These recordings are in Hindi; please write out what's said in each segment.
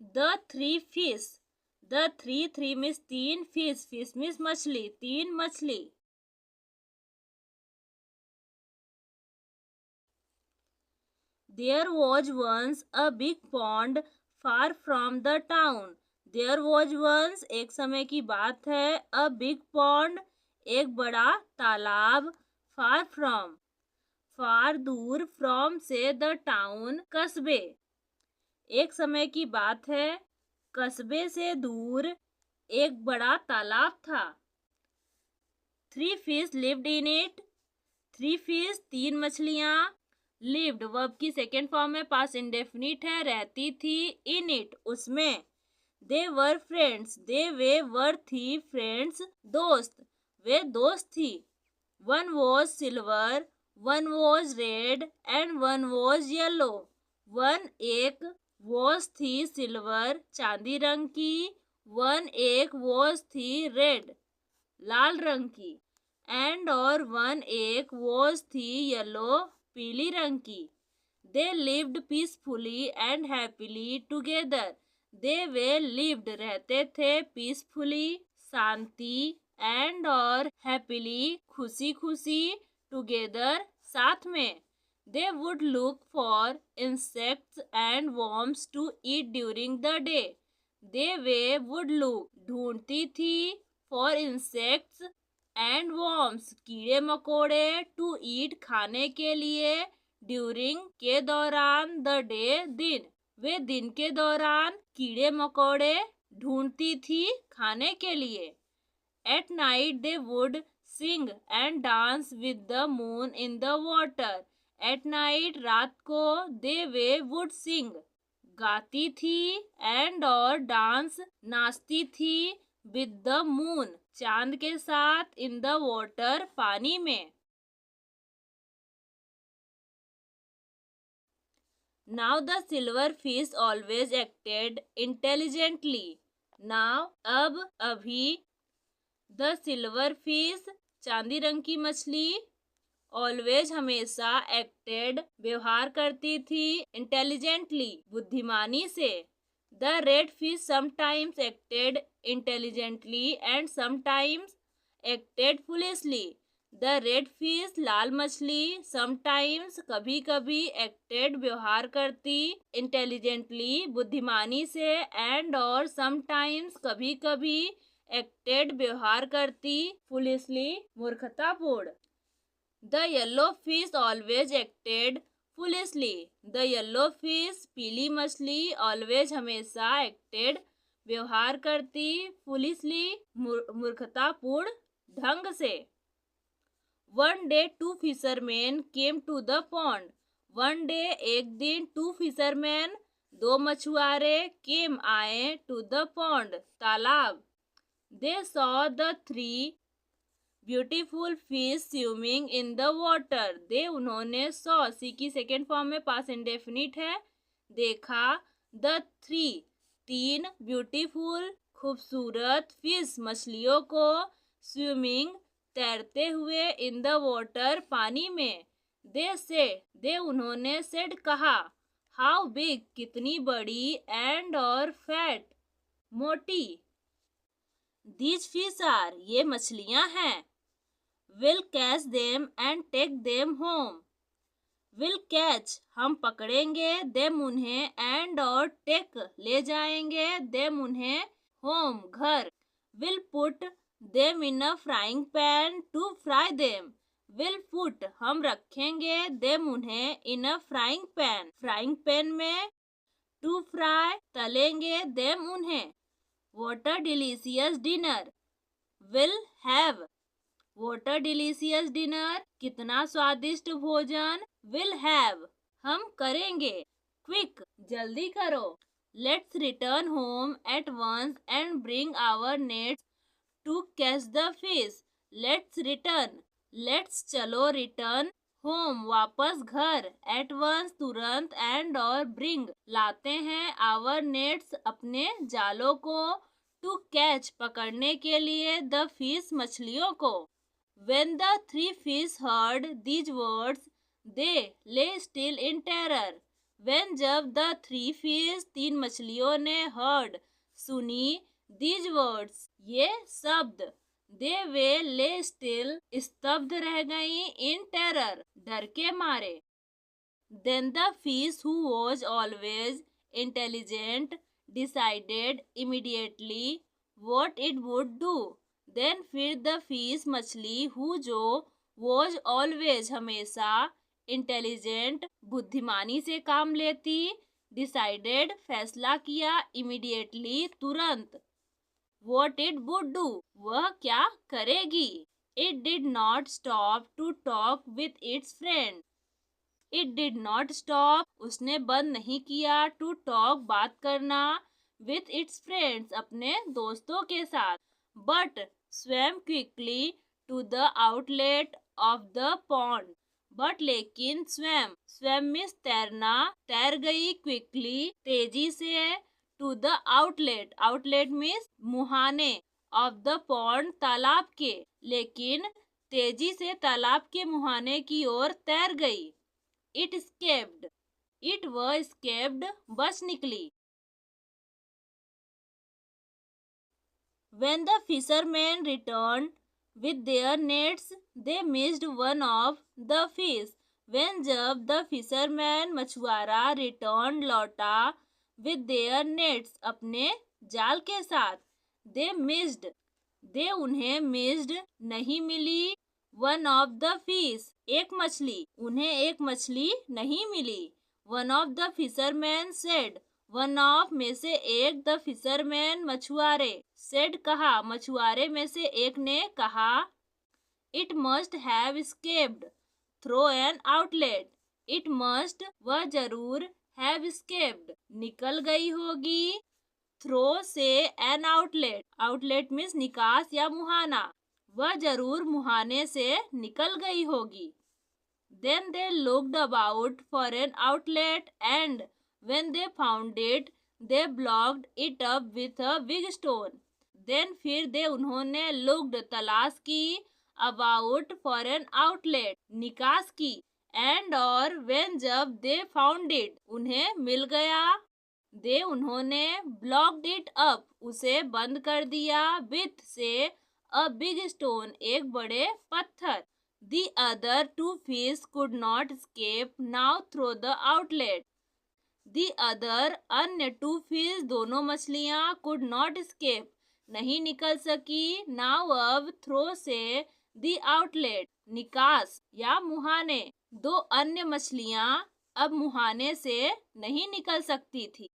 The three fish. The three means तीन, fish means मछली, तीन मछली. There was once a big pond far from the town. There was once, एक समय की बात है, a big pond, एक बड़ा तालाब, far from, far दूर, from से the town, कस्बे. एक समय की बात है, कस्बे से दूर एक बड़ा तालाब था. 3 fish lived in it. 3 fish, तीन मछलियां. lived वर्ब की सेकेंड फॉर्म में, पास्ट इंडेफिनिट है, रहती थी. in it, उसमें. they were friends. Way were थी, friends, दोस्त. वे दोस्त थी. one was silver, one was red and one was yellow. one एक was थी सिल्वर, चांदी रंग की. one एक was थी रेड, लाल रंग की. एंड और one एक was थी येलो, पीली रंग की. they lived peacefully and happily together. Way lived रहते थे, peacefully शांति, and और happily खुशी खुशी, together साथ में. They would look for insects and worms to eat during the day. Way would look, ढूंढती थी, for insects and worms, कीड़े मकोड़े, to eat, खाने के लिए, during, के दौरान, the day, दिन. वे दिन के दौरान कीड़े मकोड़े ढूंढती थी खाने के लिए. At night they would sing and dance with the moon in the water. At night, रात को, वे would sing, गाती थी, and और डांस, नाचती थी, with the moon, चांद के साथ, in the water, पानी में. Now the silver fish always acted intelligently. Now, अब, अभी. The silver fish, चांदी रंग की मछली, ऑलवेज हमेशा, एक्टेड व्यवहार करती थी, इंटेलिजेंटली बुद्धिमानी से. The red fish sometimes acted intelligently and sometimes acted foolishly. The red fish लाल मछली समटाइम्स कभी कभी एक्टेड व्यवहार करती इंटेलिजेंटली बुद्धिमानी से एंड और समटाइम्स कभी कभी एक्टेड व्यवहार करती फुलिशली मूर्खतापूर्ण. The yellow fish always acted foolishly. The yellow fish पीली मछली always हमेशा acted व्यवहार करती foolishly मूर्खतापूर्ण ढंग से. One day two fishermen came to the pond. One day एक दिन two fishermen दो मछुआरे came आए to the pond तालाब. They saw the three beautiful fish swimming in the water. उन्होंने सॉ, सी की सेकेंड फॉर्म में, पास इंडेफिनिट है, देखा. द थ्री तीन, ब्यूटीफुल खूबसूरत, फिश मछलियों को, स्विमिंग तैरते हुए, इन द वाटर पानी में. दे उन्होंने सेड कहा. हाउ बिग कितनी बड़ी, एंड और फैट मोटी. दीज फिश आर ये मछलियां हैं. Will catch them and take them home. Will catch हम पकड़ेंगे, them उन्हें, and और take ले जाएंगे, them उन्हें, home घर. Will put them in a frying pan to fry them. Will put हम रखेंगे, them उन्हें, in a frying pan frying pan में, to fry तलेंगे, them उन्हें. What a delicious dinner. Will have What a delicious dinner. कितना स्वादिष्ट भोजन. Will have हम करेंगे. Quick जल्दी करो. Let's return home at once and bring our nets to catch the fish. Let's return Let's चलो, return home वापस घर, at once तुरंत, and और bring लाते हैं, our nets अपने जालों को, to catch पकड़ने के लिए, the fish मछलियों को. When the three fish heard these words, they lay still in terror. When जब the three fish तीन मछलियों ने heard सुनी these words ये शब्द they वे lay still स्तब्ध रह गई in terror डर के मारे. Then the fish who was always intelligent decided immediately what it would do. Then फिर the fish मछली who जो was always हमेशा इंटेलिजेंट बुद्धिमानी से काम लेती डिसाइडेड फैसला किया इमीडिएटली तुरंत what it would do वह क्या करेगी. It did not stop to talk with its friend. It did not stop उसने बंद नहीं किया to talk बात करना with its friends अपने दोस्तों के साथ but swam quickly to the outlet of the pond. But लेकिन स्वयं मीन्स तैरना तैर गई क्विकली तेजी से टू द आउटलेट मीन्स मुहाने ऑफ द पॉन्ड तालाब के लेकिन तेजी से तालाब के मुहाने की ओर तैर गई. इट स्केप्ड बच निकली. When the fishermen returned with their nets, they missed one of the fish. When जब the fisherman मछुआरा returned लौटा with their nets अपने जाल के साथ they उन्हें missed नहीं मिली one of the fish एक मछली उन्हें एक मछली नहीं मिली. One of the fishermen said one of में से एक द फिशरमैन मछुआरे सेड कहा मछुआरे में से एक ने कहा it must have escaped through an outlet. It must वह जरूर हैव एस्केप्ड निकल गई होगी थ्रो से एन आउटलेट मीन्स निकास या मुहाना वह जरूर मुहाने से निकल गई होगी. Then they looked about for an outlet and when they found it, they blocked it up with a big stone. Then फिर दे उन्होंने looked तलाश की about for an outlet निकास की and और when जब they found it उन्हें मिल गया दे उन्होंने blocked it up उसे बंद कर दिया with से a big stone एक बड़े पत्थर. The other two fish could not escape now through the outlet. The other अन्य टू फिश दोनों मछलियां could not escape नहीं निकल सकी now अब थ्रो से the outlet निकास या मुहाने दो अन्य मछलियां अब मुहाने से नहीं निकल सकती थी.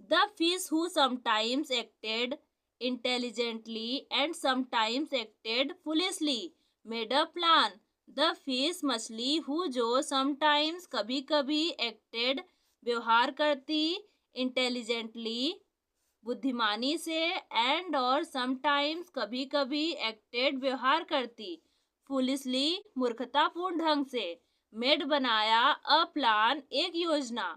The fish who sometimes acted intelligently and sometimes acted foolishly made a plan. The fish मछली हु जो समटाइम्स कभी कभी एक्टेड व्यवहार करती इंटेलिजेंटली बुद्धिमानी से एंड और समटाइम्स कभी कभी एक्टेड व्यवहार करती फुलिशली मूर्खतापूर्ण ढंग से मेड बनाया अ प्लान एक योजना.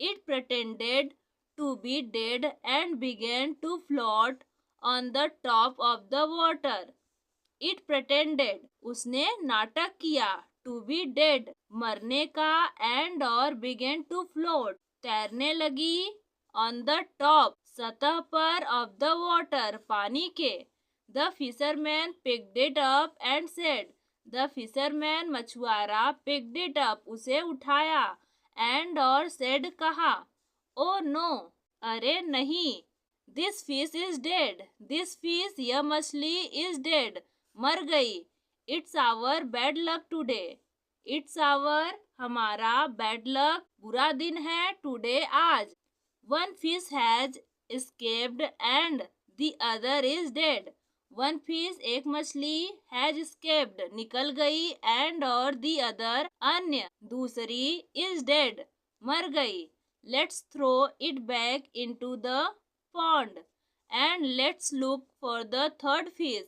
It pretended to be dead and began to float on the top of the water. It pretended उसने नाटक किया टू बी डेड मरने का एंड और बिगेन टू फ्लोट तैरने लगी ऑन द टॉप सतह पर ऑफ द वाटर पानी के. The fisherman picked it up and said the fisherman मछुआरा पिक्ड इट अप उसे उठाया एंड और सेड कहा ओ नो अरे नहीं this fish is dead this fish यह मछली इज डेड मर गई. It's our bad luck today it's our हमारा बैड लक बुरा दिन है टुडे आज. One fish has escaped and the other is dead. One fish एक मछली हैज एस्केप्ड निकल गई एंड और द अदर अन्य दूसरी इज डेड मर गई. Let's throw it back into the pond and let's look for the third fish.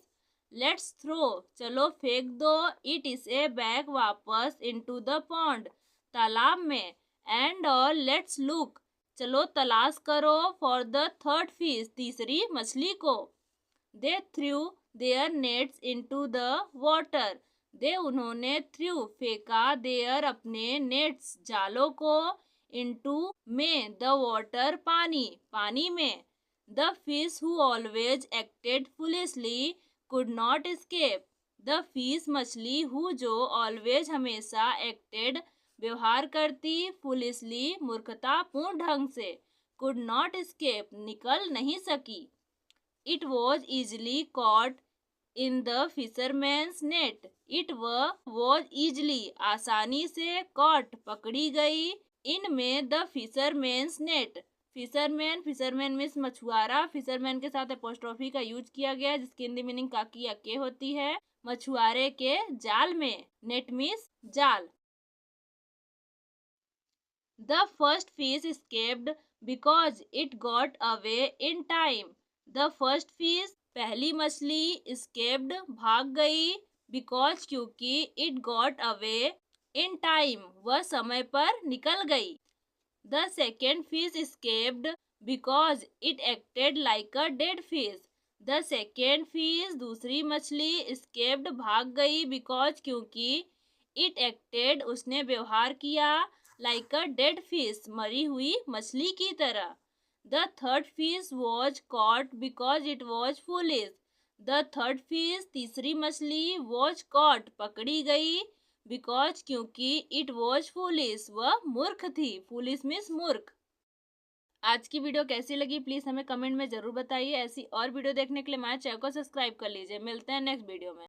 Let's throw चलो फेंक दो इट इसे बैक वापस इनटू द पॉन्ड तालाब में एंड और लेट्स लुक चलो तलाश करो फॉर द थर्ड फिश तीसरी मछली को. They threw their nets into the water they उन्होंने थ्रू फेंका देयर अपने नेट्स जालों को इनटू में द वाटर पानी में। The fish who always acted foolishly could not escape. The fish मछली हु जो ऑलवेज हमेशा एक्टेड व्यवहार करती फुलिशली मूर्खतापूर्ण ढंग से कुड नॉट एस्केप निकल नहीं सकी। It was easily caught in the fisherman's net. It was easily आसानी से कॉट पकड़ी गई इन में the fisherman's net. Fisherman means मछुआरा। फिशरमैन के साथ अपोस्ट्रोफी का यूज किया गया है जिसकी हिंदी मीनिंग काकी या के होती है। मछुआरे के जाल में। नेट मीन्स जाल। The first fish escaped because it got away in time. The first fish पहली मछली escaped भाग गई because क्योंकि it got away in time वह समय पर निकल गई। The second fish escaped because it acted like a dead fish. The second fish दूसरी मछली escaped भाग गई because क्योंकि it acted उसने व्यवहार किया like a dead fish मरी हुई मछली की तरह। The third fish was caught because it was foolish. The third fish तीसरी मछली was caught पकड़ी गई because क्योंकि it was foolish वह मूर्ख थी। foolish means मूर्ख। आज की वीडियो कैसी लगी प्लीज हमें कमेंट में जरूर बताइए। ऐसी और वीडियो देखने के लिए हमारे चैनल को सब्सक्राइब कर लीजिए। मिलते हैं नेक्स्ट वीडियो में।